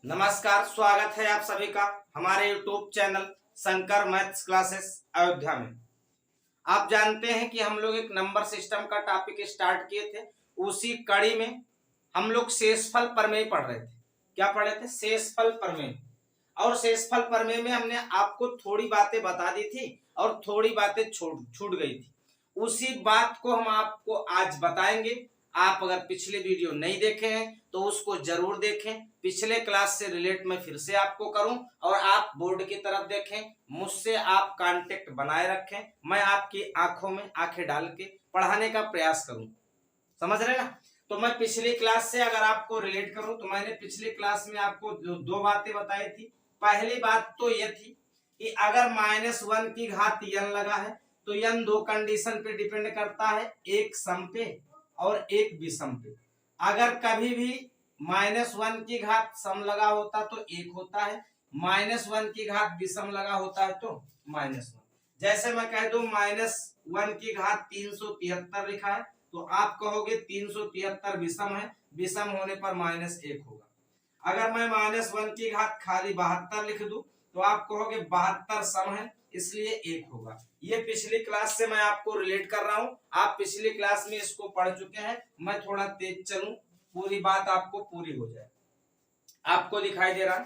नमस्कार, स्वागत है आप सभी का हमारे YouTube channel Shankar maths classes Ayodhya में। आप जानते हैं कि हम लोग एक नंबर सिस्टम का टॉपिक स्टार्ट किए थे। उसी कड़ी में हम लोग शेषफल प्रमेय पढ़ रहे थे। क्या पढ़े थे? शेषफल प्रमेय। और शेषफल प्रमेय में हमने आपको थोड़ी बातें बता दी थी और थोड़ी बातें छूट गई थी। उसी बात को हम आपको आज बताएंगे। आप अगर पिछले वीडियो नहीं देखे हैं तो उसको जरूर देखें। पिछले क्लास से रिलेट मैं फिर से आपको करूं और आप बोर्ड की तरफ देखें। मुझसे आप कांटेक्ट बनाए रखें। मैं आपकी आंखों में आंखें डाल के पढ़ाने का प्रयास करूं। समझ रहे ना? तो मैं पिछली क्लास से अगर आपको रिलेट करूं तो मैंने पिछली क्लास में आपको दो बातें बताई थी। पहली बात तो यह थी कि अगर -1 की घात n लगा है तो n दो कंडीशन पे डिपेंड करता है, एक सम पे और एक विषम पे। अगर कभी भी -1 की घात सम लगा होता तो 1 होता है, -1 की घात विषम लगा होता है तो -1। जैसे मैं कह दूं -1 की घात 373 लिखा है तो आप कहोगे 373 विषम है, विषम होने पर -1 होगा। अगर मैं -1 की घात खाली 72 लिख दूं तो आप कहोगे 72 सम है, इसलिए 1 होगा। ये पिछली क्लास से मैं आपको रिलेट कर रहा हूं। आप पिछली क्लास में इसको पढ़ चुके हैं। मैं थोड़ा तेज चलूं, पूरी बात आपको पूरी हो जाए। आपको दिखाई दे रहा है?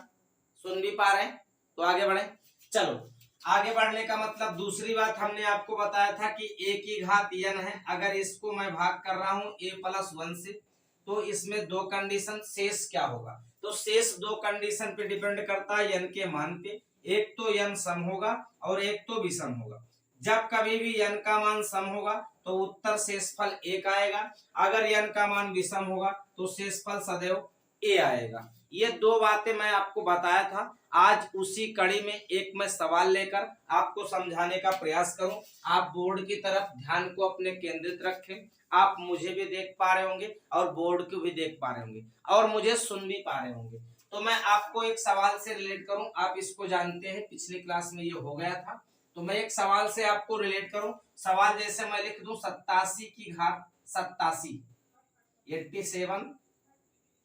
सुन भी पा रहे हैं? तो आगे बढ़े। चलो, आगे बढ़ने का मतलब दूसरी बात हमने आपको बताया था कि a की घात n है। अगर इसको मैं भाग कर रहा हूं a+1 से तो इसमें दो कंडीशन, शेष क्या होगा? तो शेष दो कंडीशन पे डिपेंड करता है n के मान पे। एक तो n सम होगा और एक तो विषम होगा। जब कभी भी n का मान सम होगा तो उत्तर शेषफल 1 आएगा। अगर n का मान विषम होगा तो शेषफल सदैव a आएगा। ये दो बातें मैं आपको बताया था। आज उसी कड़ी में एक मैं सवाल लेकर आपको समझाने का प्रयास करूं। आप बोर्ड की तरफ ध्यान को अपने केंद्रित रखें। आप मुझे भी देख पा रहे होंगे और बोर्ड को भी देख पा रहे होंगे और मुझे सुन भी पा रहे होंगे। तो मैं आपको एक सवाल से रिलेट करूं। आप इसको जानते हैं, पिछली क्लास में ये हो गया था। तो मैं एक सवाल से आपको रिलेट करूं। सवाल जैसे मैं लिख दूं 87 की घात 87, 87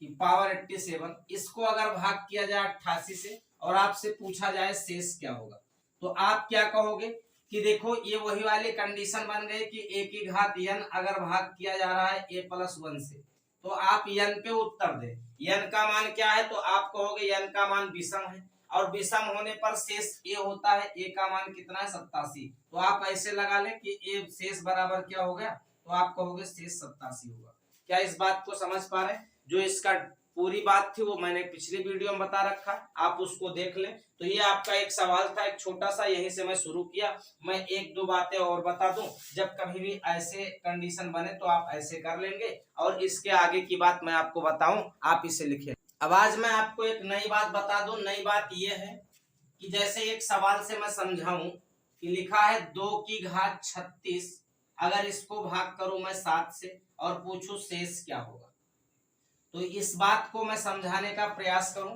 की पावर 87, इसको अगर भाग किया जाए 88 से और आपसे पूछा जाए शेष क्या होगा तो आप क्या कहोगे कि देखो ये वही वाली कंडीशन बन गई कि a की घात n अगर भाग किया जा रहा है a+1 से तो आप n पे उत्तर दें। n का मान क्या है तो आप कहोगे n का मान विषम है और विषम होने पर शेष a होता है। a का मान कितना है? 87। तो आप ऐसे लगा लें कि a शेष बराबर क्या हो गया तो आप कहोगे शेष 87 होगा। क्या इस बात को समझ पा रहे हैं? जो इसका पूरी बात थी वो मैंने पिछली वीडियो में बता रखा, आप उसको देख लें। तो ये आपका एक सवाल था, एक छोटा सा, यहीं से मैं शुरू किया। मैं एक दो बातें और बता दूं, जब कभी भी ऐसे कंडीशन बने तो आप ऐसे कर लेंगे और इसके आगे की बात मैं आपको बताऊं, आप इसे लिखें। अब आज मैं आपको एक नई बात बता दूं। नई बात ये है कि जैसे एक सवाल से मैं समझाऊं कि लिखा है 2 की घात 36, अगर इसको भाग करूं मैं 7 से और पूछूं शेष क्या होगा तो इस बात को मैं समझाने का प्रयास करूं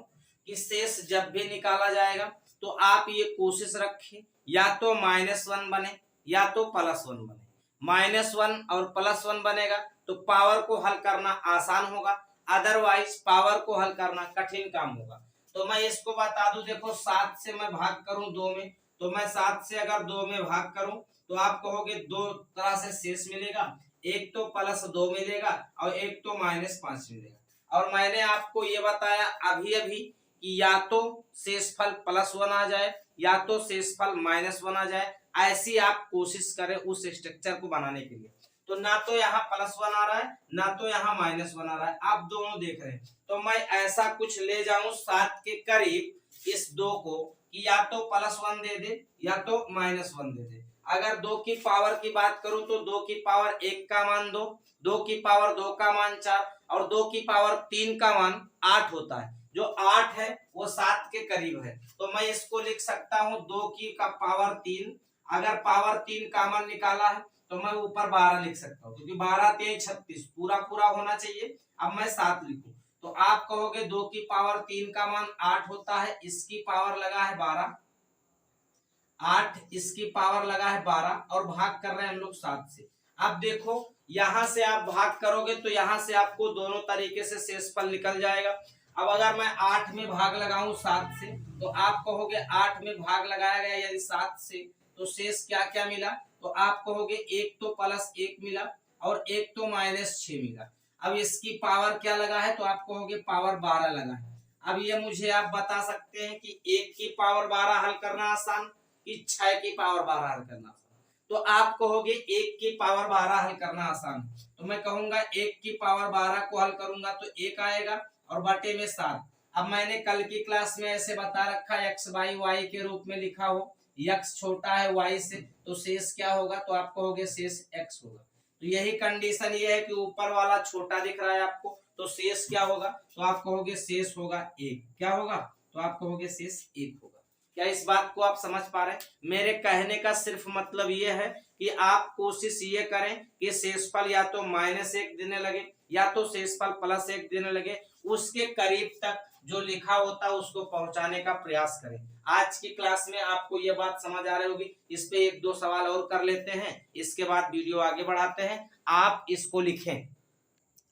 कि शेष जब भी निकाला जाएगा तो आप ये कोशिश रखें या तो -1 बने या तो +1 बने। -1 और +1 बनेगा तो पावर को हल करना आसान होगा, अदरवाइज पावर को हल करना कठिन काम होगा। तो मैं इसको बता दूं, देखो 7 से मैं भाग करूं 2 में तो मैं 7 से अगर 2 में भाग करूं तो आप कहोगे दो तरह से शेष मिलेगा, एक तो +2 मिलेगा और एक तो -5 मिलेगा। और मैंने आपको ये बताया अभी अभी कि या तो शेषफल +1 आ जाए या तो शेषफल -1 आ जाए। ऐसी आप कोशिश करें उस स्ट्रक्चर को बनाने के लिए। तो ना तो यहाँ +1 आ रहा है ना तो यहाँ -1 आ रहा है, आप दोनों देख रहे हैं। तो मैं ऐसा कुछ ले जाऊं 7 के करीब इस 2 को कि या तो +1 दे दे या तो -1 दे दे। अगर 2 की पावर की बात करूं तो 2 की पावर 1 का मान 2, 2 की पावर 2 का मान 4 और 2 की पावर 3 का मान 8 होता है। जो 8 है वो 7 के करीब है। तो मैं इसको लिख सकता हूं 2 की का पावर 3। अगर पावर 3 कॉमन निकाला है तो मैं ऊपर 12 लिख सकता हूं क्योंकि 12 3 36 पूरा पूरा होना चाहिए। अब मैं 7 लिखूं तो आप कहोगे 2 की पावर 3 का मान 8 होता है, इसकी पावर लगा है 12, 8 इसकी पावर लगा है 12 और भाग कर रहे हैं हम लोग 7 से। अब देखो यहां से आप भाग करोगे तो यहां से आपको दोनों तरीके से शेषफल निकल जाएगा। अब अगर मैं 8 में भाग लगाऊं 7 से, तो आप कहोगे 8 में भाग लगाया गया यदि 7 से, तो शेष क्या क्या मिला, तो आप कहोगे एक तो +1 मिला और एक तो -6 मिला। अब इसकी पावर क्या लगा है, तो आप कहोगे पावर 12 लगा है। अब ये मुझे आप बता सकते हैं कि 1 की पावर 12 हल करना आसान कि 6 की पावर 12 हल करना आसान। तो आप कहोगे 1 की पावर 12 हल करना आसान, तो मैं कहूंगा 1 की पावर 12 को हल करूंगा तो 1 आएगा और बटे में 7। अब मैंने कल की क्लास में ऐसे बता रखा है x बाई y के रूप में लिखा हो, x छोटा है y से, तो शेष क्या होगा, तो आप कहोगे शेष x होगा। तो यही कंडीशन ये है कि ऊपर वाला छोटा दिख रहा है आपको, तो शेष क्या होगा, तो आप कहोगे शेष होगा 1। क्या होगा, तो आप कहोगे शेष 1 होगा। क्या इस बात को आप समझ पा रहे हैं? मेरे कहने का सिर्फ मतलब ये है कि आप कोशिश ये करें कि शेषफल या तो -1 देने लगे या तो शेषफल +1 देने लगे, उसके करीब तक जो लिखा होता है उसको पहुंचाने का प्रयास करें। आज की क्लास में आपको ये बात समझ आ रही होगी। इस पे 1-2 सवाल और कर लेते हैं, इसके बाद वीडियो आगे बढ़ाते हैं। आप इसको लिखें।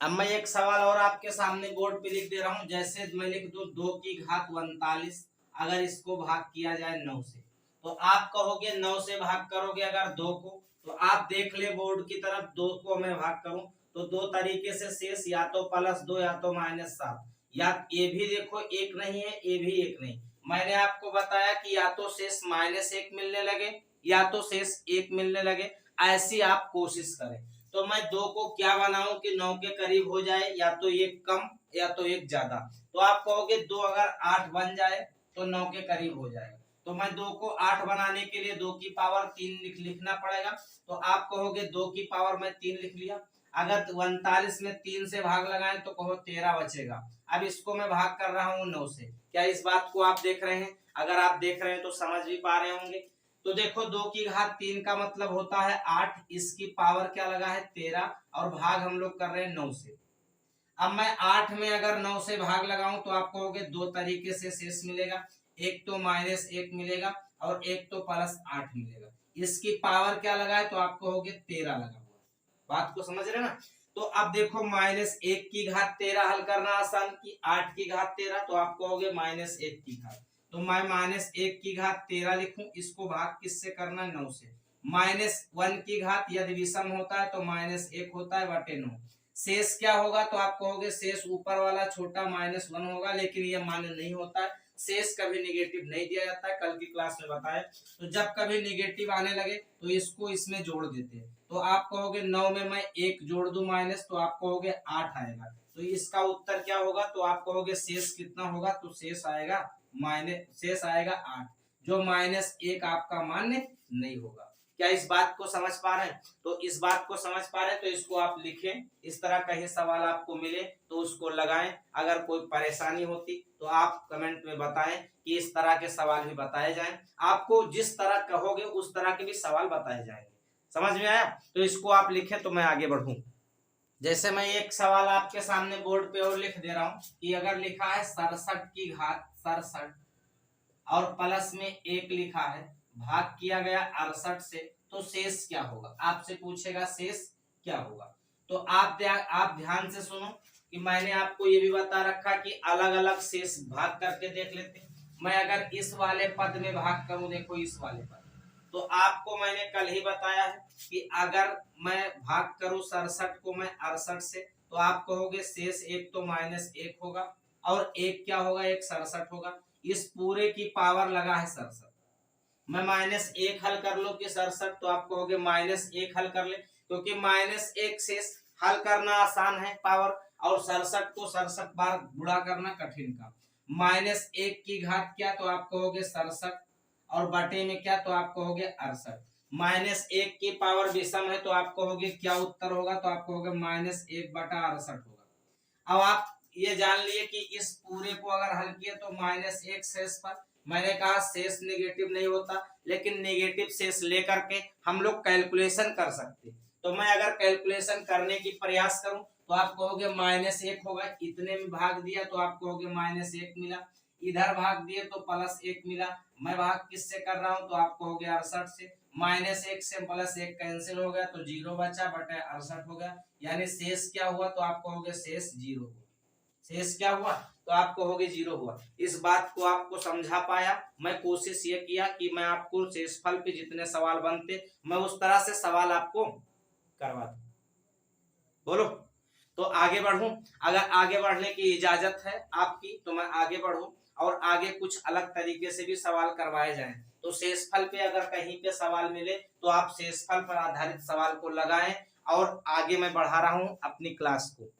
अब मैं एक सवाल और आपके सामने बोर्ड पे लिख दे रहा हूं। जैसे मैं लिख दूं 2 की घात 39, अगर इसको भाग किया जाए 9 से, तो आप कहोगे 9 से भाग करोगे अगर 2 को, तो आप देख ले बोर्ड की तरफ, 2 को मैं भाग करूं तो 2 तरीके से शेष, या तो +2 या तो -7, या ये भी देखो 1 नहीं है, ये भी 1 नहीं। मैंने आपको बताया कि या तो शेष -1 मिलने लगे या तो शेष 1 मिलने लगे, ऐसी आप कोशिश करें। तो मैं 2 को क्या बनाऊं कि 9 के करीब हो जाए, या तो 1 कम या तो 1 ज्यादा। तो आप कहोगे 2 अगर 8 बन जाए तो 9 के करीब हो जाएगा। तो मैं 2 को 8 बनाने के लिए 2 की पावर 3 लिखना पड़ेगा। तो आप कहोगे 2 की पावर में 3 लिख लिया। अगर 39 में 3 से भाग लगाएं तो कहो 13 बचेगा। अब इसको मैं भाग कर रहा हूं 9 से। क्या इस बात को आप देख रहे हैं? अगर आप देख रहे हैं तो समझ भी पा रहे होंगे। तो देखो 2 की घात 3 का मतलब होता है 8, इसकी पावर क्या लगा है 13, और भाग हम लोग कर रहे हैं 9 से। अब मैं 8 में अगर 9 से भाग लगाऊं तो आप कहोगे 2 तरीके से शेष मिलेगा, एक तो -1 मिलेगा और एक तो +8 मिलेगा। इसकी पावर क्या लगा है, तो आप कहोगे 13 लगा हुआ। बात को समझ रहे ना? तो अब देखो -1 की घात 13 हल करना आसान कि 8 की घात 13, तो आप कहोगे -1 की घात। तो मैं -1 की घात 13 लिखूं, इसको भाग किससे करना है 9 से। -1 की घात यदि विषम होता है तो -1 होता है बटे 9। शेष क्या होगा, तो आप कहोगे शेष ऊपर वाला छोटा -1 होगा, लेकिन ये मान्य नहीं होता है। शेष कभी निगेटिव नहीं दिया जाता है, कल की क्लास में बताया। तो जब कभी निगेटिव आने लगे तो इसको इसमें जोड़ देते हैं। तो आप कहोगे 9 में मैं 1 जोड़ दूं माइनस, तो आप कहोगे 8 आएगा। तो इसका उत्तर क्या होगा, तो आप कहोगे शेष कितना होगा, तो शेष आएगा 8, जो -1 आपका मान्य नहीं होगा। क्या इस बात को समझ पा रहे हैं? तो इस बात को समझ पा रहे हैं तो इसको आप लिखें। इस तरह का ही सवाल आपको मिले तो उसको लगाएं। अगर कोई परेशानी होती तो आप कमेंट में बताएं कि इस तरह के सवाल भी बताए जाएं। आपको जिस तरह कहोगे उस तरह के भी सवाल बताए जाएंगे। समझ में आया? तो इसको आप लिखें तो मैं आगे बढ़ूं। जैसे मैं एक सवाल आपके सामने बोर्ड पे और लिख दे रहा हूं कि अगर लिखा है 67 की घात 67 और प्लस में 1 लिखा है, भाग किया गया 68 से, तो शेष क्या होगा? आपसे पूछेगा शेष क्या होगा। तो आप ध्यान से सुनो कि मैंने आपको ये भी बता रखा कि अलग अलग शेष भाग करके देख लेते हैं। मैं अगर इस वाले पद में भाग करूं, देखो इस वाले पद, तो आपको मैंने कल ही बताया है कि अगर मैं भाग करूं 67 को मैं 68 से, तो आप कहोगे शेष एक तो -1 होगा और एक क्या होगा, एक 67 होगा। इस पूरे की पावर लगा है 67। मैं -1 हल कर लो कि 67, तो आप कहोगे -1 हल कर ले, क्योंकि -1 से हल करना आसान है पावर, और 67 को 67 बार गुणा करना कठिन का। -1 की घात क्या, तो आप कहोगे 67 और बटे में क्या, तो आप कहोगे 68। -1 की पावर विषम है तो आप कहोगे क्या उत्तर होगा, तो आप कहोगे -1 बटा 68 होगा। अब आप ये जान लिए कि इस पूरे को अगर हल किए तो -1 शेष पर, मैंने कहा शेष नेगेटिव नहीं होता, लेकिन नेगेटिव शेष लेकर के हम लोग कैलकुलेशन कर सकते। तो मैं अगर कैलकुलेशन करने की प्रयास करूं तो आप कहोगे -1 होगा, इतने में भाग दिया तो आप कहोगे -1 मिला, इधर भाग दिए तो +1 मिला। मैं भाग किससे कर रहा हूं, तो आप कहोगे 68 से। -1 से +1 कैंसिल हो गया तो 0 बचा बटे 68 हो गया, यानी शेष क्या हुआ, तो आप कहोगे शेष 0 हुआ। शेष क्या हुआ, तो आप कहोगे 0 हुआ। इस बात को आपको समझा पाया। मैं कोशिश ये किया कि मैं आपको शेषफल पे जितने सवाल बनते मैं उस तरह से सवाल आपको करवा दूं। बोलो, तो आगे बढ़ूं? अगर आगे बढ़ने की इजाजत है आपकी तो मैं आगे बढ़ूं और आगे कुछ अलग तरीके से भी सवाल करवाए जाएं। तो शेषफल पे अगर कहीं पे सवाल मिले तो आप शेषफल पर आधारित सवाल को लगाएं। और आगे मैं बढ़ा रहा हूं अपनी क्लास को।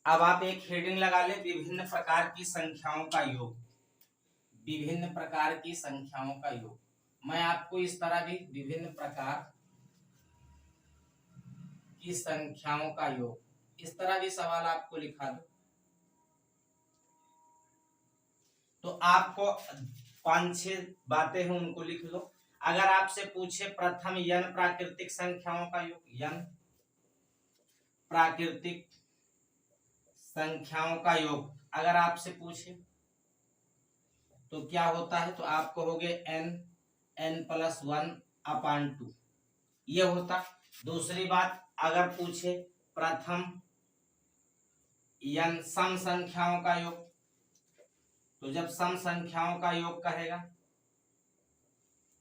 अब आप एक हेडिंग लगा लें, विभिन्न प्रकार की संख्याओं का योग। विभिन्न प्रकार की संख्याओं का योग। मैं आपको इस तरह भी विभिन्न प्रकार की संख्याओं का योग, इस तरह भी सवाल आपको लिखा दो तो आपको 5-6 बातें हैं उनको लिख लो। अगर आपसे पूछे प्रथम n प्राकृतिक संख्याओं का योग, n प्राकृतिक संख्याओं का योग अगर आपसे पूछे तो क्या होता है, तो आप कहोगे n+1/2 ये होता। दूसरी बात, अगर पूछे प्रथम n सम संख्याओं का योग, तो जब सम संख्याओं का योग कहेगा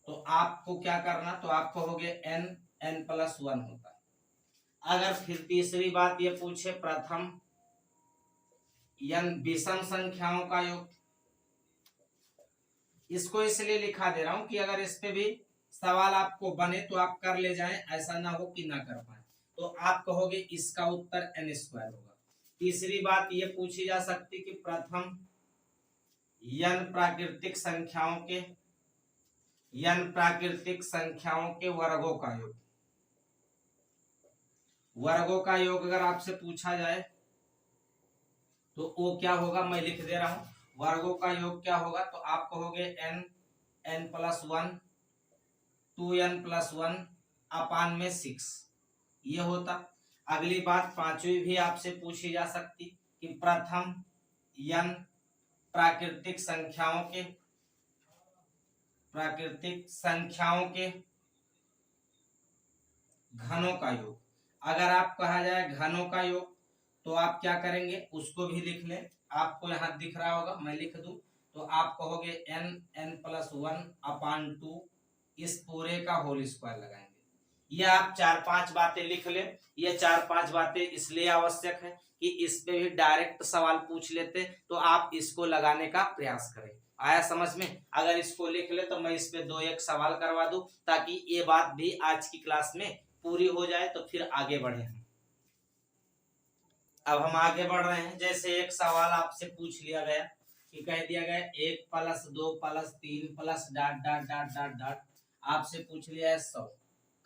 तो आपको क्या करना, तो आप कहोगे n+1 होता है। अगर फिर तीसरी बात ये पूछे प्रथम n विषम संख्याओं का योग, इसको इसलिए लिखा दे रहा हूं कि अगर इस पे भी सवाल आपको बने तो आप कर ले जाएं, ऐसा ना हो कि ना कर पाए। तो आप कहोगे इसका उत्तर n² होगा। तीसरी बात ये पूछी जा सकती कि प्रथम n प्राकृतिक संख्याओं के वर्गों का योग। वर्गों का योग अगर आपसे पूछा जाए तो वो क्या होगा, मैं लिख दे रहा हूं। वर्गों का योग क्या होगा, तो आप कहोगे n+1 2n+1/6 ये होता। अगली बात पांचवी भी आपसे पूछी जा सकती कि प्रथम n प्राकृतिक संख्याओं के घनों का योग। अगर आप कहा जाए घनों का योग तो आप क्या करेंगे, उसको भी लिख लें। आपको यहाँ दिख रहा होगा, मैं लिख दूं तो आप कहोगे n+1/2 इस पूरे का होल स्क्वायर लगाएंगे। ये आप 4-5 बातें लिख लें। ये 4-5 बातें इसलिए आवश्यक है कि इस पे भी डायरेक्ट सवाल पूछ लेते, तो आप इसको लगाने का प्रयास करें। आया समझ में? अगर इसको लिख ले तो मैं इस पे 2-1 सवाल करवा दूं ताकि ये बात भी आज की क्लास में पूरी हो जाए, तो फिर आगे बढ़े हम। अब हम आगे बढ़ रहे हैं। जैसे एक सवाल आपसे पूछ लिया गया कि कह दिया गया 1+2+3+ ... आपसे पूछ लिया है 100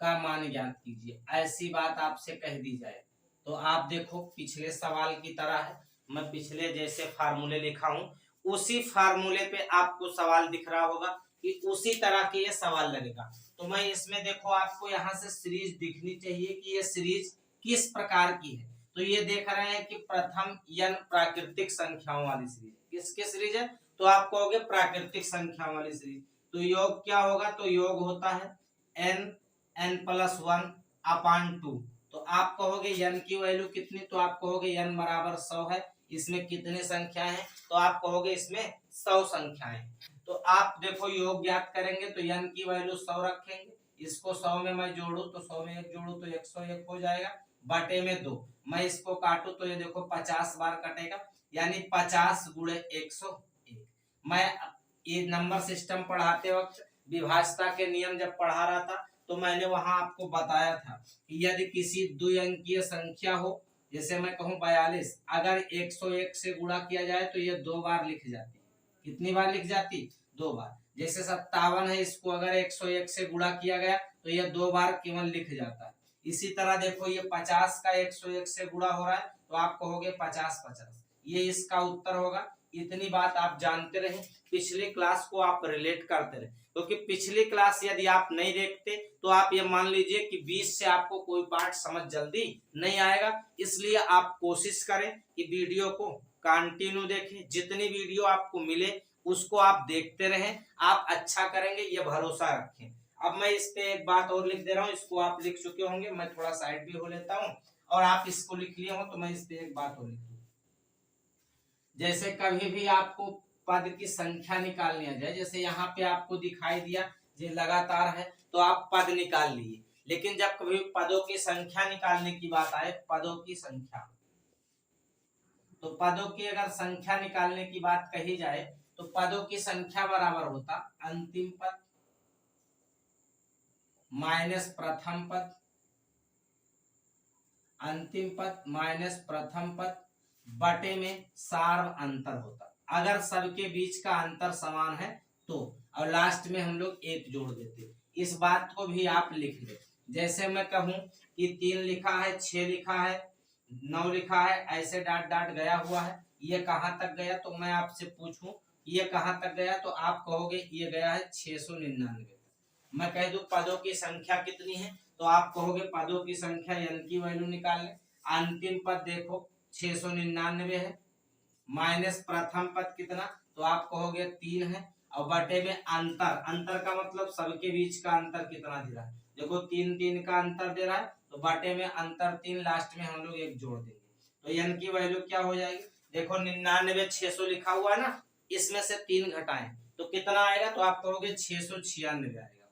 का मान ज्ञात कीजिए। ऐसी बात आपसे कह दी जाए तो आप देखो पिछले सवाल की तरह है। मैं पिछले जैसे फार्मूले लिखा हूं उसी फार्मूले पे आपको सवाल दिख रहा होगा कि उसी तरह के ये सवाल लगेगा। तो मैं इसमें देखो आपको यहाँ से सीरीज दिखनी चाहिए कि ये सीरीज किस प्रकार की है। तो ये देख रहे हैं कि प्रथम n प्राकृतिक संख्याओं वाली सीरीज। किसके सीरीज है, तो आप कहोगे प्राकृतिक संख्याओं वाली सीरीज। तो योग क्या होगा, तो योग होता है n+1/2। तो आप कहोगे n की वैल्यू कितनी, तो आप कहोगे n बराबर 100 है। इसमें कितने संख्या है, तो आप कहोगे इसमें 100 संख्याएं। तो आप देखो योग ज्ञात करेंगे तो n की वैल्यू 100 रखेंगे। इसको 100 में मैं जोड़ू तो 100 में 1 जोड़ू तो 101 हो जाएगा, बटे में 2। मैं इसको काटू तो ये देखो 50 बार कटेगा, यानी 50 × 101। मैं ये नंबर सिस्टम पढ़ाते वक्त विभाज्यता के नियम जब पढ़ा रहा था तो मैंने वहां आपको बताया था कि यदि किसी द्विअंकीय संख्या हो, जैसे मैं कहूं 42, अगर 101 से गुणा किया जाए तो ये 2 बार लिख जाती। कितनी बार लिख जाती, 2 बार। जैसे 57 है, इसको अगर 101 से गुणा किया गया तो ये 2 बार केवल लिख जाता है। इसी तरह देखो ये 50 का 101 से गुणा हो रहा है तो आप कहोगे 50-50, ये इसका उत्तर होगा। इतनी बात आप जानते रहे, पिछली क्लास को आप रिलेट करते रहे, क्योंकि पिछली क्लास यदि आप नहीं देखते तो आप ये मान लीजिए कि 20 से आपको कोई पार्ट समझ जल्दी नहीं आएगा। इसलिए आप कोशिश करें कि वीडियो को कंटिन्यू देखें, जितनी वीडियो आपको मिले उसको आप देखते रहें, आप अच्छा करेंगे ये भरोसा रखें। अब मैं इस पे एक बात और लिख दे रहा हूँ, इसको आप लिख चुके होंगे, मैं थोड़ा साइड भी हो लेता हूँ और आप इसको लिख लिए हो तो मैं इस पे एक बात और लिख दूँ। जैसे कभी भी आपको पद की संख्या निकालनी आ जाए, जैसे यहाँ पे आपको दिखाई दिया ये लगातार है तो आप पद निकाल लिए, लेकिन जब कभी पदों की संख्या निकालने की बात आए, पदों की संख्या, तो पदों की अगर संख्या निकालने की बात कही जाए तो पदों की संख्या बराबर होता अंतिम पद माइनस प्रथम पद, अंतिम पद माइनस प्रथम पद बटे में सार्व अंतर होता। अगर सबके बीच का अंतर समान है तो, और लास्ट में हम लोग एक जोड़ देते। इस बात को भी आप लिख ले, जैसे मैं कहूं कि 3 लिखा है, 6 लिखा है, 9 लिखा है, ऐसे डाट डाट गया हुआ है, ये कहाँ तक गया, तो मैं आपसे पूछूं ये कहाँ तक गया, तो आप कहोगे ये गया है 699। मैं कह दूं पदों की संख्या कितनी है, तो आप कहोगे पदों की संख्या n की वैल्यू निकाल ले। अंतिम पद देखो 699 है, माइनस प्रथम पद कितना, तो आप कहोगे 3 है, और बटे में अंतर, अंतर का मतलब सबके बीच का अंतर कितना दे रहा है, देखो 3 3 का अंतर दे रहा है, तो बटे में अंतर 3, लास्ट में हम लोग एक जोड़ देंगे, तो n की वैल्यू क्या हो जाएगी, देखो 99 600 लिखा हुआ है ना, इसमें से 3 घटाएं तो कितना आएगा, तो आप कहोगे 696 आएगा,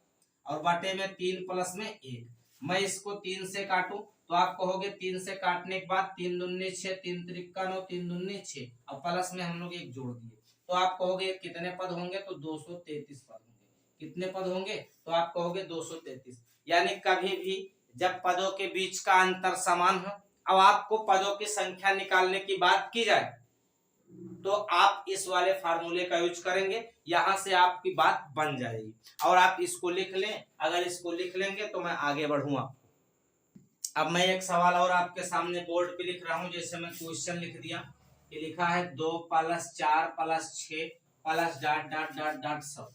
और बटे में 3 प्लस में 1। मैं इसको 3 से काटूं तो आप कहोगे 3 से काटने के बाद 3 दूनी 6, 3 त्रिका 9, 3 दूनी 6, और प्लस में हम लोग एक जोड़ दिए, तो आप कहोगे कितने पद होंगे, तो 233 पद होंगे। कितने पद होंगे, तो आप कहोगे 233। यानी कभी भी जब पदों के बीच का अंतर समान हो, अब आपको पदों की संख्या निकालने की बात की जाए तो आप इस वाले फार्मूले का यूज करेंगे, यहां से आपकी बात बन जाएगी, और आप इसको लिख लें। अगर इसको लिख लेंगे तो मैं आगे बढ़ूंगा। अब मैं एक सवाल और आपके सामने बोर्ड पे लिख रहा हूं, जैसे मैं क्वेश्चन लिख दिया कि लिखा है 2 + 4 + 6 + डॉट डॉट डॉट डॉट 100।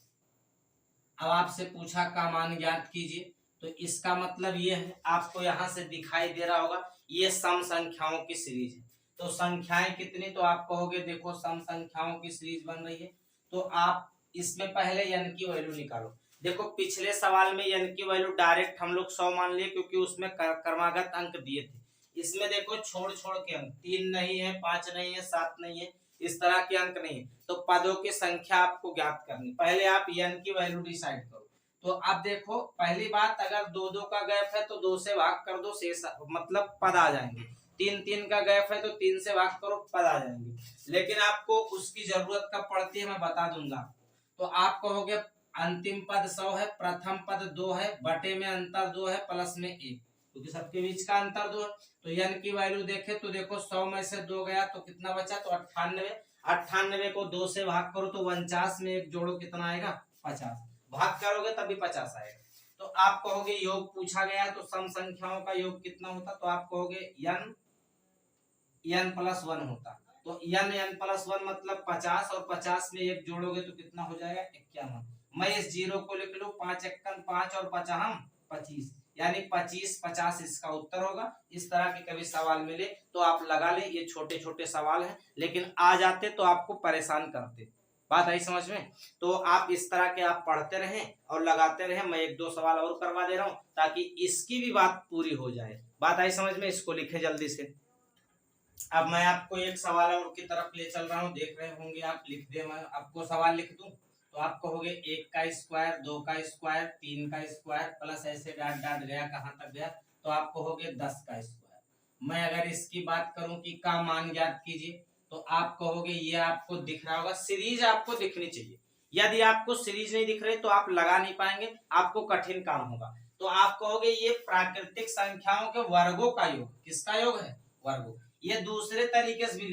अब आपसे पूछा का मान ज्ञात कीजिए, तो इसका मतलब ये है, आपको यहाँ से दिखाई दे रहा होगा ये सम संख्याओं की सीरीज है, तो संख्याएं कितनी, तो आप कहोगे देखो सम संख्याओं की सीरीज बन रही है, तो आप इसमें पहले n की वैल्यू निकालो। देखो पिछले सवाल में n की वैल्यू डायरेक्ट हम लोग 100 मान लिए, क्योंकि उसमें क्रमागत अंक दिए थे। इसमें देखो छोड़ छोड़ के अंक, 3 नहीं है, 5 नहीं है, 7 नहीं है, इस तरह के अंक नहीं है, तो पदों की संख्या आपको ज्ञात करनी। पहले आप n की वैल्यू डिसाइड करो। तो अब देखो पहली बात, अगर 2 2 का गैप है तो 2 से भाग कर दो, शेष मतलब पद आ जाएंगे। 3 3 का गैप है तो 3 से भाग करो, पद आ जाएंगे। लेकिन आपको उसकी जरूरत कब पड़ती है मैं बता दूंगा। तो आप कहोगे अंतिम पद 100 है, प्रथम पद 2 है, बटे में अंतर 2 है, प्लस में 1, क्योंकि सबके बीच का अंतर 2 है। तो n की वैल्यू देखे तो देखो 100 में से 2 गया तो कितना बचा, तो 98। 98 को 2 से भाग करो तो 49 में एक जोड़ो, कितना आएगा, 50। भाग करोगे तभी 50 आएगा। तो आप कहोगे योग पूछा गया तो सम संख्याओं का योग कितना होता, तो आप कहोगे n + 1 होता। तो n + 1 मतलब 50, और 50 में एक जोड़ोगे तो कितना हो जाएगा, 51। मैं इस जीरो को लिख लूं, 5 × 5 और 5 25, यानी 25 50 इसका उत्तर होगा। इस तरह के कभी सवाल मिले तो आप लगा ले, ये छोटे छोटे सवाल हैं, लेकिन आ जाते तो आपको परेशान करते। बात आई समझ में। तो आप इस तरह के आप पढ़ते रहें और लगाते रहें। मैं 1 2 सवाल और करवा दे रहा हूं ताकि इसकी भी बात पूरी हो जाए। बात आई समझ में, इसको लिखे जल्दी से। अब मैं आपको एक सवाल और की तरफ ले चल रहा हूं, देख रहे होंगे आप, लिख दे, मैं आपको सवाल लिख दूं तो आप कहोगे 1 का स्क्वायर, 2 का स्क्वायर, 3 का स्क्वायर, प्लस ऐसे डाट डाट गया, कहां तक गया, तो आप कहोगे 10 का स्क्वायर। मैं अगर इसकी बात करूं कि का मान ज्ञात कीजिए, तो आप कहोगे ये आपको दिख रहा होगा, सीरीज आपको दिखनी चाहिए। यदि आपको सीरीज नहीं दिख रही तो आप लगा नहीं पाएंगे, आपको कठिन काम होगा। तो आप कहोगे ये प्राकृतिक संख्याओं के वर्गों का योग, किसका योग है, वर्गों। ये दूसरे तरीके से भी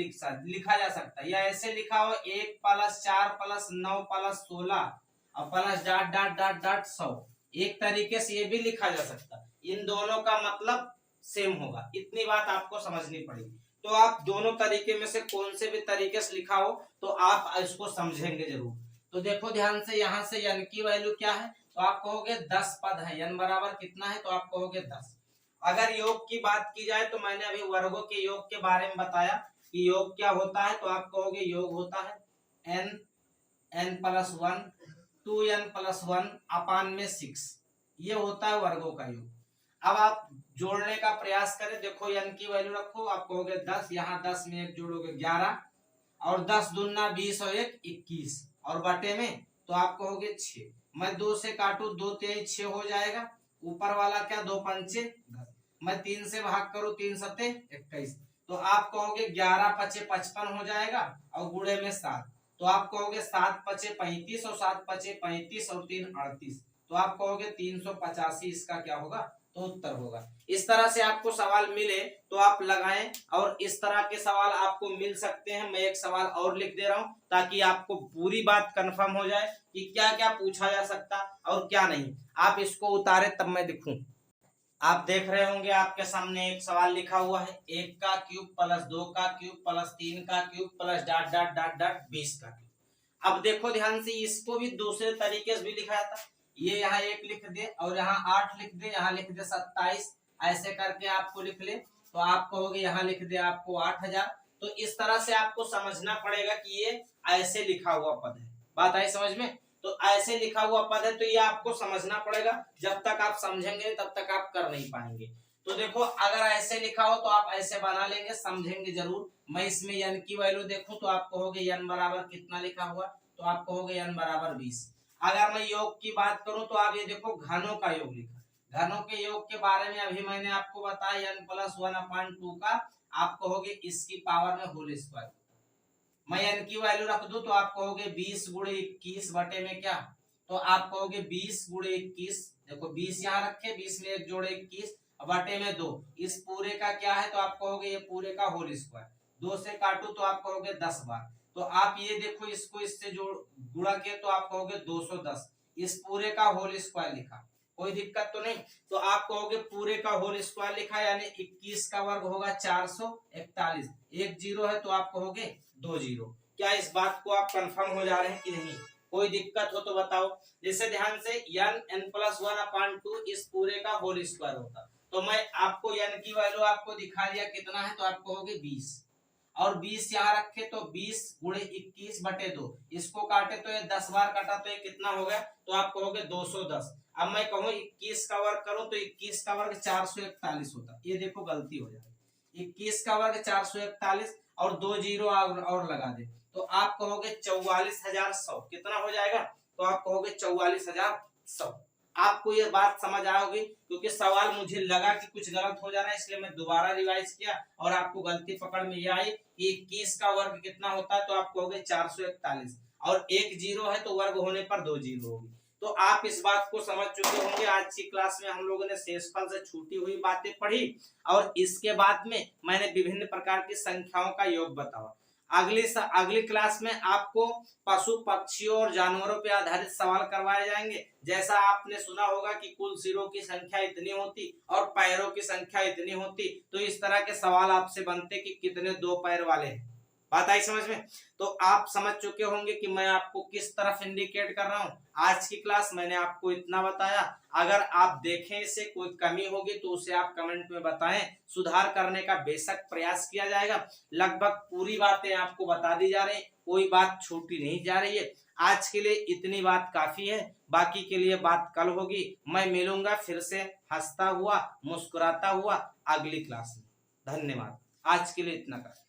लिखा जा सकता है, या ऐसे लिखा हो 1 + 4 + 9 + 16 और plus dot dot dot dot 100। एक तरीके से ये भी लिखा जा सकता है। इन दोनों का मतलब सेम होगा, इतनी बात आपको समझनी पड़ेगी। तो आप दोनों तरीके में से कौन से भी तरीके से लिखा हो तो आप इसको समझेंगे जरूर। तो देखो ध्यान से, यहाँ से n की वैल्यू क्या है, तो आप कहोगे 10 पद है, n बराबर कितना है, तो आप कहोगे 10। अगर योग की बात की जाए तो मैंने अभी वर्गों के योग के बारे में बताया कि योग क्या होता है, तो आप कहोगे योग होता है n + 1 2n + 1 अपान में 6, ये होता है वर्गों का योग। अब आप जोड़ने का प्रयास करें, देखो n की वैल्यू रखो, आप कहोगे 10, यहाँ 10 में एक जोड़ोगे 11, और 10 दूना 20 और 1 21 और बटे में तो आप कहोगे 6। मैं 2 से काटू 2 तेज 6 हो जाएगा, ऊपर वाला क्या 2 पंचे 10। मैं 3 से भाग करूं 3 सत्ते 21 तो आप कहोगे 11 पचे 55 हो जाएगा और गुणे में 7 तो आप कहोगे 7 पचे 35 और 7 पचे 35 और 3 38 तो आप कहोगे 385 इसका क्या होगा तो उत्तर होगा। इस तरह से आपको सवाल मिले तो आप लगाएं और इस तरह के सवाल आपको मिल सकते हैं। मैं एक सवाल और लिख दे रहा हूं ताकि आपको पूरी बात कंफर्म हो जाए कि क्या क्या पूछा जा सकता और क्या नहीं। आप इसको उतारे तब मैं दिखूं। आप देख रहे होंगे आपके सामने एक सवाल लिखा हुआ है 1 का क्यूब प्लस 2 का क्यूब प्लस 3 का cube plus dot dot dot dot 20 का क्यूब। अब देखो ध्यान से, इसको भी दूसरे तरीके से भी लिखा जाता। ये यहाँ 1 लिख दे और यहाँ 8 लिख दे, यहाँ लिख दे 27, ऐसे करके आपको लिख ले तो आप कहोगे यहाँ लिख दे आपको 8000। तो इस तरह से आपको समझना पड़ेगा कि ये ऐसे लिखा हुआ पद है। बात आई समझ में? तो ऐसे लिखा हुआ पद है तो ये आपको समझना पड़ेगा। जब तक आप समझेंगे तब तक आप कर नहीं पाएंगे। तो देखो अगर ऐसे लिखा हो तो आप ऐसे बना लेंगे, समझेंगे जरूर। मैं इसमें n की वैल्यू देखूं तो आप कहोगे n बराबर कितना लिखा हुआ तो आप कहोगे n बराबर 20। अगर मैं योग की बात करूं तो आप ये देखो घनों का योग लिखा। घनों के योग के बारे में अभी मैंने आपको बताया n + 1/2 का आप कहोगे इसकी पावर में होल स्क्वायर। मैं n की वैल्यू रख दूं तो आप कहोगे 20 गुणे 21 बटे में क्या तो आप कहोगे 20 गुणे 21। देखो 20 यहाँ रखे, 20 में 1 जोड़े 21 बटे में 2। इस पूरे का क्या है तो आप कहोगे ये पूरे का होल स्क्वायर। 2 से काटू तो आप कहोगे 10 बार। तो आप ये देखो इसको इससे जोड़ गुणा किया तो आप कहोगे 210। इस पूरे का होल स्क्वायर लिखा, कोई दिक्कत तो नहीं। तो आप कहोगे पूरे का होल स्क्वायर लिखा यानी 21 का वर्ग होगा 441। 1 0 है तो आप कहोगे 2 0। क्या इस बात को आप कंफर्म हो जा रहे हैं कि नहीं? कोई दिक्कत हो तो बताओ। जैसे ध्यान से n + 1/2 इस पूरे का होल स्क्वायर होता तो मैं आपको n की वैल्यू आपको दिखा दिया कितना है तो आप कहोगे 20 और 20 यहाँ रखे तो 20 गुणे 21 बटे 2। इसको काटे तो ये 10 बार काटा तो ये कितना हो गया तो आप कहोगे 210। अब मैं कहूँ 21 का वर्ग करो तो 21 का वर्ग 441 होता। ये देखो गलती हो जाएगी, 21 का वर्ग 441 और 2 0 और लगा दे तो आप कहोगे 44,100। कितना हो जाएगा तो आप कहोगे 44,100। आपको ये बात समझ आ होगी क्योंकि सवाल मुझे लगा कि कुछ गलत हो जा रहा है इसलिए मैं दोबारा रिवाइज किया और आपको गलती पकड़ में ये आई कि 21 का वर्ग कितना होता है तो आप कहोगे 441 और 1 0 है तो वर्ग होने पर 2 0 होगी। तो आप इस बात को समझ चुके होंगे। आज की क्लास में हम लोगों ने शेषफल से छूटी हुई बातें पढ़ी और इसके बाद में मैंने विभिन्न प्रकार की संख्याओं का योग बताया। अगली क्लास में आपको पशु पक्षियों और जानवरों पर आधारित सवाल करवाए जाएंगे। जैसा आपने सुना होगा कि कुल सिरों की संख्या इतनी होती और पैरों की संख्या इतनी होती, तो इस तरह के सवाल आपसे बनते कि कितने 2 पैर वाले हैं। बात आई समझ में? तो आप समझ चुके होंगे कि मैं आपको किस तरफ इंडिकेट कर रहा हूं। आज की क्लास मैंने आपको इतना बताया। अगर आप देखें इसे कोई कमी होगी तो उसे आप कमेंट में बताएं, सुधार करने का बेशक प्रयास किया जाएगा। लगभग पूरी बातें आपको बता दी जा रही, कोई बात छूटी नहीं जा रही है। आज के लिए इतनी बात काफी है, बाकी के लिए बात कल होगी। मैं मिलूंगा फिर से हंसता हुआ मुस्कुराता हुआ अगली क्लास में। धन्यवाद। आज के लिए इतना कर